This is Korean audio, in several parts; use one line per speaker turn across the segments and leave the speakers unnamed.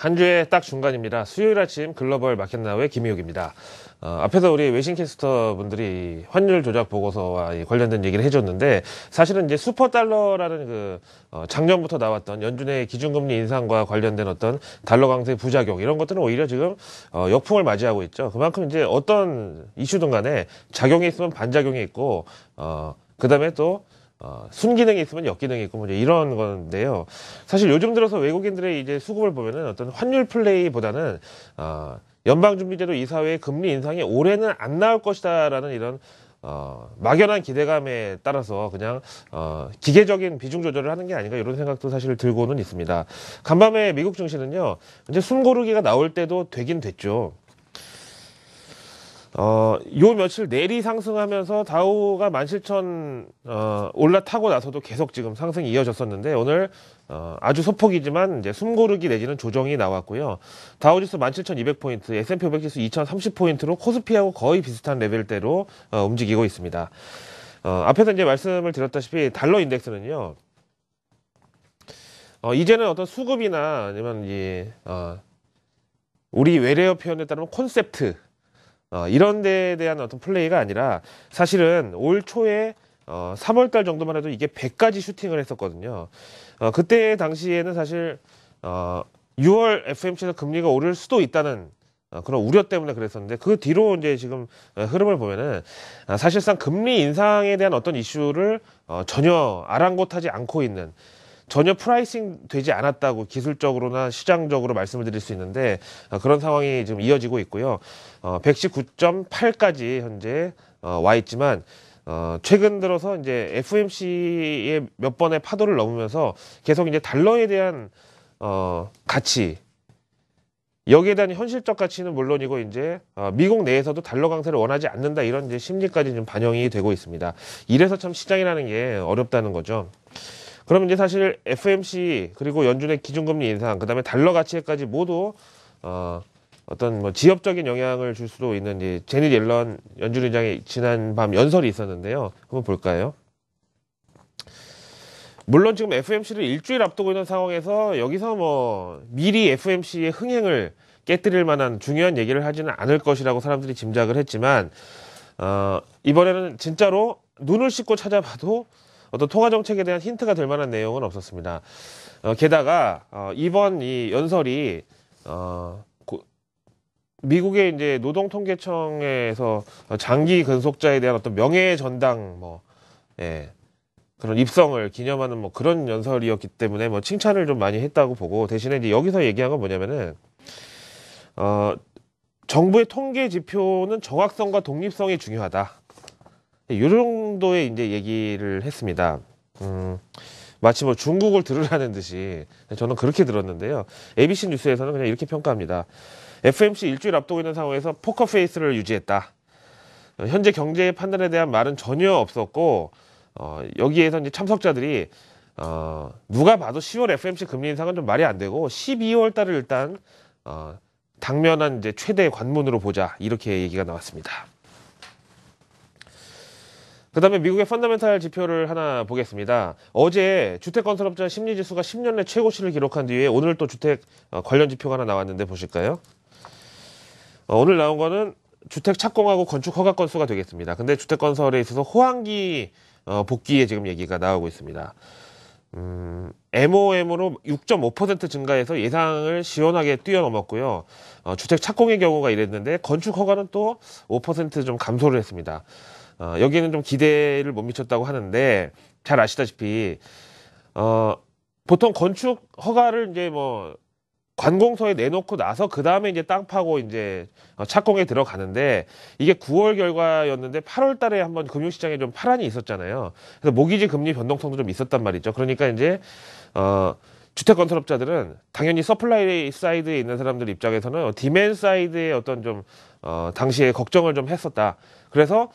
한 주의 딱 중간입니다. 수요일 아침 글로벌 마켓나우의 김희욱입니다. 앞에서 우리 외신캐스터 분들이 환율 조작 보고서와 관련된 얘기를 해줬는데, 사실은 이제 슈퍼달러라는 작년부터 나왔던 연준의 기준금리 인상과 관련된 어떤 달러 강세 부작용, 이런 것들은 오히려 지금 역풍을 맞이하고 있죠. 그만큼 이제 어떤 이슈든 간에 작용이 있으면 반작용이 있고, 그 다음에 또 순기능이 있으면 역기능이 있고, 뭐 이제 이런 건데요. 사실 요즘 들어서 외국인들의 이제 수급을 보면은 어떤 환율 플레이보다는, 연방준비제도 이사회의 금리 인상이 올해는 안 나올 것이다라는 이런, 막연한 기대감에 따라서 그냥, 기계적인 비중 조절을 하는 게 아닌가, 이런 생각도 사실 들고는 있습니다. 간밤에 미국 증시는요, 이제 숨고르기가 나올 때도 되긴 됐죠. 요 며칠 내리 상승하면서 다우가 17,000 올라타고 나서도 계속 지금 상승이 이어졌었는데, 오늘 아주 소폭이지만 이제 숨고르기 내지는 조정이 나왔고요. 다우지수 17,200포인트, S&P 500 지수 2,030포인트로 코스피하고 거의 비슷한 레벨대로 움직이고 있습니다. 앞에서 이제 말씀을 드렸다시피 달러 인덱스는요, 이제는 어떤 수급이나 아니면 우리 외래어 표현에 따르면 콘셉트, 이런 데에 대한 어떤 플레이가 아니라, 사실은 올 초에 3월달 정도만 해도 이게 100까지 슈팅을 했었거든요. 그때 당시에는 사실 6월 FMC에서 금리가 오를 수도 있다는 그런 우려 때문에 그랬었는데, 그 뒤로 이제 지금 흐름을 보면은 사실상 금리 인상에 대한 어떤 이슈를 전혀 아랑곳하지 않고 있는, 전혀 프라이싱 되지 않았다고 기술적으로나 시장적으로 말씀을 드릴 수 있는데, 그런 상황이 지금 이어지고 있고요. 119.8까지 현재 와 있지만, 최근 들어서 이제 FMC의 몇 번의 파도를 넘으면서 계속 이제 달러에 대한 가치, 여기에 대한 현실적 가치는 물론이고, 이제 미국 내에서도 달러 강세를 원하지 않는다, 이런 이제 심리까지 좀 반영이 되고 있습니다. 이래서 참 시장이라는 게 어렵다는 거죠. 그럼 이제 사실 FMC 그리고 연준의 기준금리 인상, 그다음에 달러 가치에까지 모두 어떤 뭐 지엽적인 영향을 줄 수도 있는 이 제닛 옐런 연준 의장의 지난 밤 연설이 있었는데요. 한번 볼까요? 물론 지금 FMC를 일주일 앞두고 있는 상황에서 여기서 뭐 미리 FMC의 흥행을 깨뜨릴 만한 중요한 얘기를 하지는 않을 것이라고 사람들이 짐작을 했지만, 이번에는 진짜로 눈을 씻고 찾아봐도 어떤 통화 정책에 대한 힌트가 될 만한 내용은 없었습니다. 게다가 이번 이 연설이 미국의 이제 노동통계청에서 장기 근속자에 대한 어떤 명예 전당 그런 입성을 기념하는 뭐 그런 연설이었기 때문에 뭐 칭찬을 좀 많이 했다고 보고, 대신에 이제 여기서 얘기한 건 뭐냐면은 정부의 통계 지표는 정확성과 독립성이 중요하다, 이 정도의 이제 얘기를 했습니다. 마치 뭐 중국을 들으라는 듯이 저는 그렇게 들었는데요. ABC 뉴스에서는 그냥 이렇게 평가합니다. FMC 일주일 앞두고 있는 상황에서 포커페이스를 유지했다. 현재 경제 판단에 대한 말은 전혀 없었고, 여기에서 이제 참석자들이 누가 봐도 10월 FMC 금리 인상은 좀 말이 안 되고 12월 달을 일단 당면한 이제 최대 관문으로 보자, 이렇게 얘기가 나왔습니다. 그 다음에 미국의 펀더멘탈 지표를 하나 보겠습니다. 어제 주택건설업자 심리지수가 10년 내 최고치를 기록한 뒤에 오늘 또 주택 관련 지표가 하나 나왔는데 보실까요? 오늘 나온 거는 주택 착공하고 건축 허가 건수가 되겠습니다. 근데 주택건설에 있어서 호황기 복귀에 지금 얘기가 나오고 있습니다. MOM으로 6.5% 증가해서 예상을 시원하게 뛰어넘었고요. 주택 착공의 경우가 이랬는데, 건축 허가는 또 5% 감소를 했습니다. 여기는 좀 기대를 못 미쳤다고 하는데, 잘 아시다시피 보통 건축 허가를 이제 뭐 관공서에 내놓고 나서 그 다음에 이제 땅 파고 이제 착공에 들어가는데, 이게 9월 결과였는데 8월 달에 한번 금융시장에 좀 파란이 있었잖아요. 그래서 모기지 금리 변동성도 좀 있었단 말이죠. 그러니까 이제 주택건설업자들은 당연히 서플라이 사이드에 있는 사람들 입장에서는 디맨 사이드의 어떤 좀 당시에 걱정을 좀 했었다. 그래서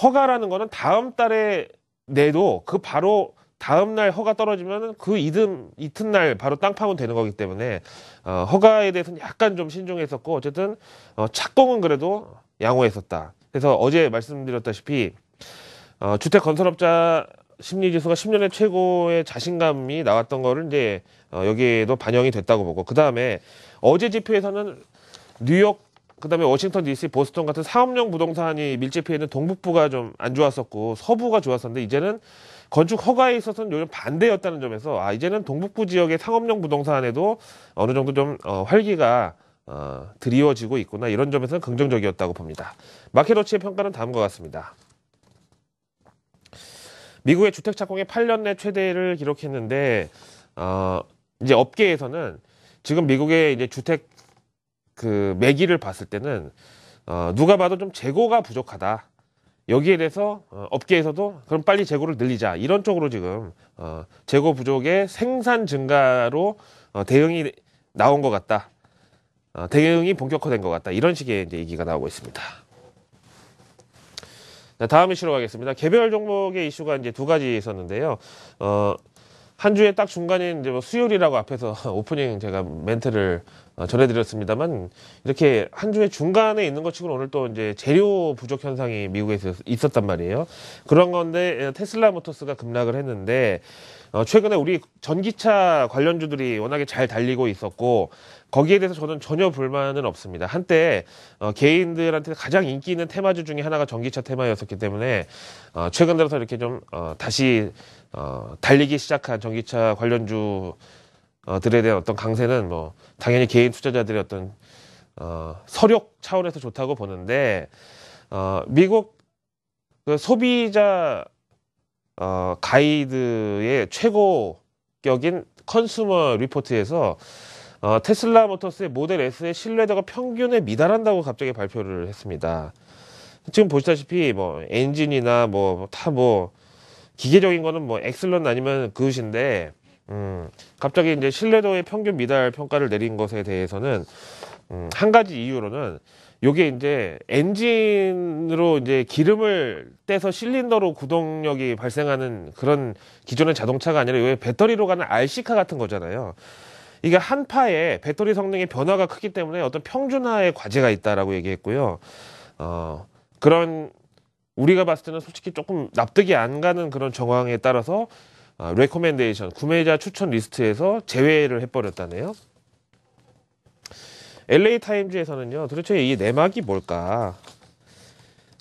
허가라는 거는 다음 달에 내도 그 바로 다음 날 허가 떨어지면 그 이튿날 바로 땅 파면 되는 거기 때문에 허가에 대해서는 약간 좀 신중했었고, 어쨌든 착공은 그래도 양호했었다. 그래서 어제 말씀드렸다시피 주택 건설업자 심리 지수가 10년의 최고의 자신감이 나왔던 거를 이제 여기에도 반영이 됐다고 보고, 그 다음에 어제 지표에서는 뉴욕, 그 다음에 워싱턴 DC, 보스턴 같은 상업용 부동산이 밀집해 있는 동북부가 좀 안 좋았었고 서부가 좋았었는데, 이제는 건축 허가에 있어서는 요즘 반대였다는 점에서 이제는 동북부 지역의 상업용 부동산에도 어느 정도 좀 활기가 드리워지고 있구나, 이런 점에서는 긍정적이었다고 봅니다. 마켓워치의 평가는 다음과 같습니다. 미국의 주택 착공이 8년 내 최대를 기록했는데, 이제 업계에서는 지금 미국의 이제 주택 그 매기를 봤을 때는 누가 봐도 좀 재고가 부족하다. 여기에 대해서 업계에서도 그럼 빨리 재고를 늘리자, 이런 쪽으로 지금 재고 부족의 생산 증가로 대응이 나온 것 같다. 대응이 본격화된 것 같다. 이런 식의 이제 얘기가 나오고 있습니다. 자, 다음 이슈로 가겠습니다. 개별 종목의 이슈가 이제 두 가지 있었는데요. 한 주에 딱 중간인 이제 뭐 수요일이라고 앞에서 오프닝 제가 멘트를 전해드렸습니다만, 이렇게 한 주에 중간에 있는 것 치고는 오늘 또 이제 재료 부족 현상이 미국에서 있었단 말이에요. 그런 건데 테슬라 모터스가 급락을 했는데, 최근에 우리 전기차 관련주들이 워낙에 잘 달리고 있었고, 거기에 대해서 저는 전혀 불만은 없습니다. 한때 개인들한테 가장 인기 있는 테마주 중에 하나가 전기차 테마였었기 때문에 최근 들어서 이렇게 좀 다시 달리기 시작한 전기차 관련주들에 대한 어떤 강세는 뭐 당연히 개인 투자자들의 어떤 서력 차원에서 좋다고 보는데, 미국 그 소비자 가이드의 최고격인 컨슈머 리포트에서 테슬라 모터스의 모델 S의 신뢰도가 평균에 미달한다고 갑자기 발표를 했습니다. 지금 보시다시피 뭐 엔진이나 뭐 다 뭐 기계적인 거는 뭐 엑셀런 아니면 그것인데, 갑자기 이제 신뢰도의 평균 미달 평가를 내린 것에 대해서는 한 가지 이유로는 요게 이제 엔진으로 이제 기름을 떼서 실린더로 구동력이 발생하는 그런 기존의 자동차가 아니라 요 배터리로 가는 RC카 같은 거잖아요. 이게 한 파에 배터리 성능의 변화가 크기 때문에 어떤 평준화의 과제가 있다라고 얘기했고요. 그런 우리가 봤을 때는 솔직히 조금 납득이 안 가는 그런 정황에 따라서 레코멘데이션, 구매자 추천 리스트에서 제외를 해버렸다네요. LA 타임즈에서는요, 도대체 이 내막이 뭘까?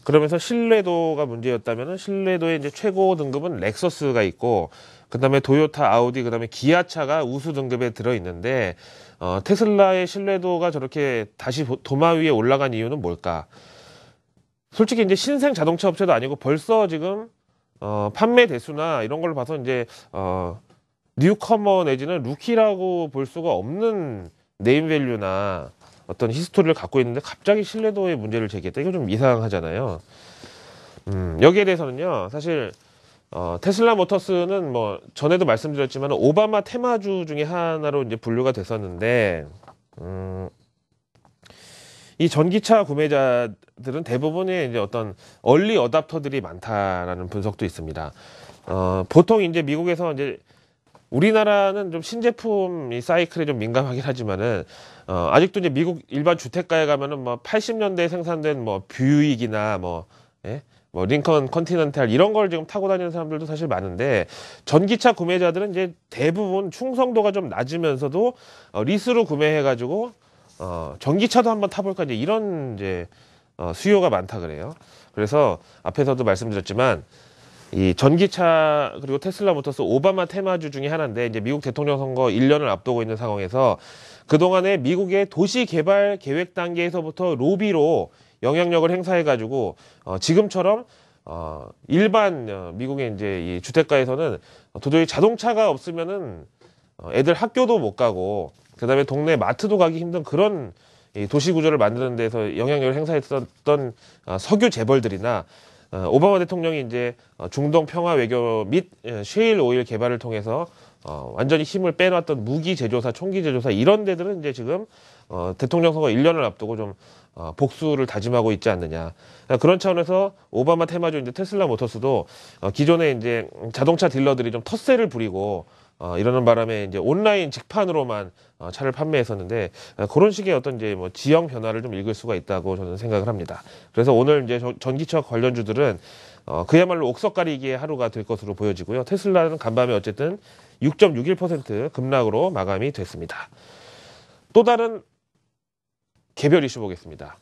그러면서 신뢰도가 문제였다면 신뢰도의 이제 최고 등급은 렉서스가 있고, 그 다음에 도요타, 아우디, 그 다음에 기아차가 우수 등급에 들어있는데, 테슬라의 신뢰도가 저렇게 다시 도마 위에 올라간 이유는 뭘까? 솔직히 이제 신생 자동차 업체도 아니고 벌써 지금, 판매 대수나 이런 걸 봐서 이제, 뉴커머 내지는 루키라고 볼 수가 없는 네임밸류나 어떤 히스토리를 갖고 있는데 갑자기 신뢰도의 문제를 제기했다. 이거 좀 이상하잖아요. 여기에 대해서는요, 사실, 테슬라 모터스는 뭐 전에도 말씀드렸지만 오바마 테마주 중에 하나로 이제 분류가 됐었는데, 이 전기차 구매자들은 대부분의 이제 어떤 얼리 어답터들이 많다라는 분석도 있습니다. 보통 이제 미국에서 이제 우리나라는 좀 신제품 이 사이클에 좀 민감하긴 하지만은, 아직도 이제 미국 일반 주택가에 가면은 뭐 80년대에 생산된 뭐 뷰익이나 뭐, 예? 뭐 링컨 컨티넨탈 이런 걸 지금 타고 다니는 사람들도 사실 많은데, 전기차 구매자들은 이제 대부분 충성도가 좀 낮으면서도 리스로 구매해가지고 전기차도 한번 타볼까, 이제 이런 이제 수요가 많다 그래요. 그래서 앞에서도 말씀드렸지만 이 전기차 그리고 테슬라 모터스 오바마 테마주 중에 하나인데, 이제 미국 대통령 선거 1년을 앞두고 있는 상황에서 그동안에 미국의 도시 개발 계획 단계에서부터 로비로 영향력을 행사해가지고 지금처럼 일반 미국의 이제 이 주택가에서는 도저히 자동차가 없으면은 애들 학교도 못 가고, 그다음에 동네 마트도 가기 힘든 그런 이 도시 구조를 만드는 데서 영향력을 행사했었던 석유 재벌들이나, 오바마 대통령이 이제 중동 평화 외교 및 셰일 오일 개발을 통해서 완전히 힘을 빼놨던 무기 제조사, 총기 제조사 이런 데들은 이제 지금 대통령 선거 1년을 앞두고 좀 복수를 다짐하고 있지 않느냐. 그런 차원에서 오바마 테마주 이제 테슬라 모터스도 기존에 이제 자동차 딜러들이 좀 텃세를 부리고 이러는 바람에 이제 온라인 직판으로만 차를 판매했었는데, 그런 식의 어떤 이제 뭐 지형 변화를 좀 읽을 수가 있다고 저는 생각을 합니다. 그래서 오늘 이제 전기차 관련주들은 그야말로 옥석가리기의 하루가 될 것으로 보여지고요. 테슬라는 간밤에 어쨌든 6.61% 급락으로 마감이 됐습니다. 또 다른 개별 이슈 보겠습니다.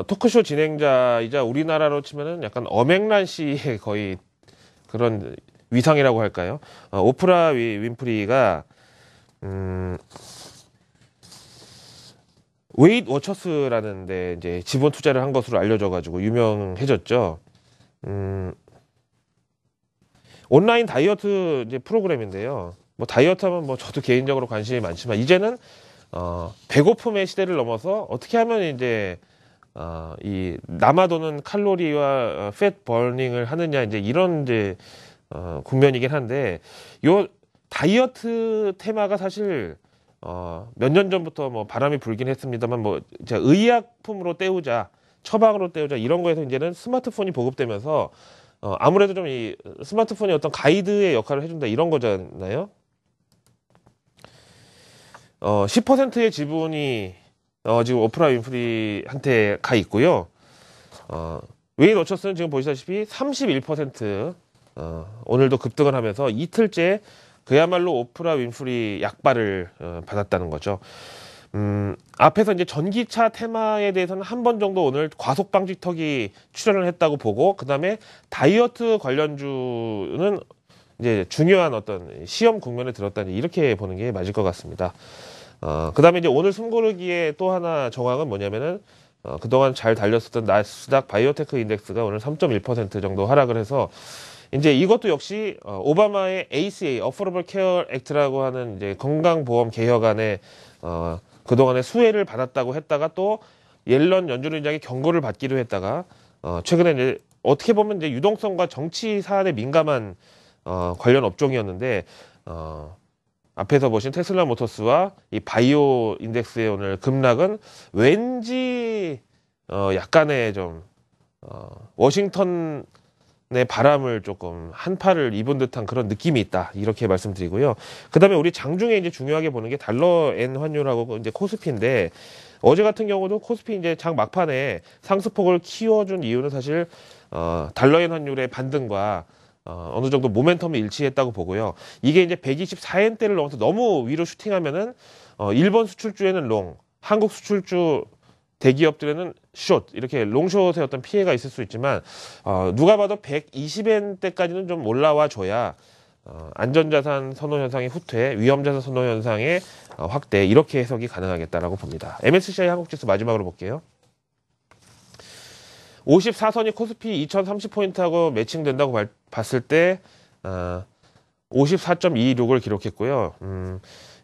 토크쇼 진행자이자 우리나라로 치면은 약간 엄앵란 씨의 거의 그런 위상이라고 할까요? 오프라 윈프리가 웨이트 워처스라는 데 이제 지분 투자를 한 것으로 알려져가지고 유명해졌죠. 온라인 다이어트 이제 프로그램인데요. 뭐 다이어트 하면 뭐 저도 개인적으로 관심이 많지만 이제는 배고픔의 시대를 넘어서 어떻게 하면 이제 이 남아도는 칼로리와 팻 버닝을 하느냐 이제 이런 이제 국면이긴 한데 요 다이어트 테마가 사실 몇 년 전부터 뭐 바람이 불긴 했습니다만 뭐 의약품으로 때우자 처방으로 때우자 이런 거에서 이제는 스마트폰이 보급되면서 아무래도 좀 이 스마트폰이 어떤 가이드의 역할을 해준다 이런 거잖아요. 10%의 지분이 지금 오프라 윈프리한테 가 있고요. 웨이트 워처스는 지금 보시다시피 31% 오늘도 급등을 하면서 이틀째 그야말로 오프라 윈프리 약발을 받았다는 거죠. 앞에서 이제 전기차 테마에 대해서는 한 번 정도 오늘 과속방지턱이 출연을 했다고 보고, 그 다음에 다이어트 관련주는 이제 중요한 어떤 시험 국면에 들었다, 이렇게 보는 게 맞을 것 같습니다. 그 다음에 이제 오늘 숨고르기에 또 하나 정황은 뭐냐면은, 그동안 잘 달렸었던 나스닥 바이오테크 인덱스가 오늘 3.1% 정도 하락을 해서, 이제 이것도 역시 오바마의 ACA, Affordable Care Act라고 하는 이제 건강보험 개혁안에 그동안에 수혜를 받았다고 했다가 또 옐런 연준의장이 경고를 받기도 했다가 최근에 이제 어떻게 보면 이제 유동성과 정치 사안에 민감한 관련 업종이었는데 앞에서 보신 테슬라 모터스와 이 바이오 인덱스의 오늘 급락은 왠지 약간의 좀 워싱턴의 바람을 조금 한파를 입은 듯한 그런 느낌이 있다, 이렇게 말씀드리고요. 그 다음에 우리 장중에 이제 중요하게 보는 게 달러 엔 환율하고 이제 코스피인데, 어제 같은 경우도 코스피 이제 장 막판에 상승폭을 키워준 이유는 사실 달러 엔 환율의 반등과 어느 정도 모멘텀이 일치했다고 보고요. 이게 이제 124엔대를 넘어서 너무 위로 슈팅하면은 일본 수출주에는 롱, 한국 수출주 대기업들에는 숏, 이렇게 롱숏의 어떤 피해가 있을 수 있지만 누가 봐도 120엔대까지는 좀 올라와 줘야 안전자산 선호 현상의 후퇴, 위험자산 선호 현상의 확대, 이렇게 해석이 가능하겠다라고 봅니다. MSCI 한국지수 마지막으로 볼게요. 54선이 코스피 2030포인트하고 매칭된다고 봤을 때 54.26을 기록했고요.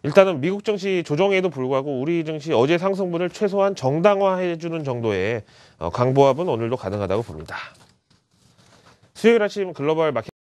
일단은 미국 증시 조정에도 불구하고 우리 증시 어제 상승분을 최소한 정당화해주는 정도의 강보합은 오늘도 가능하다고 봅니다. 수요일 아침 글로벌 마켓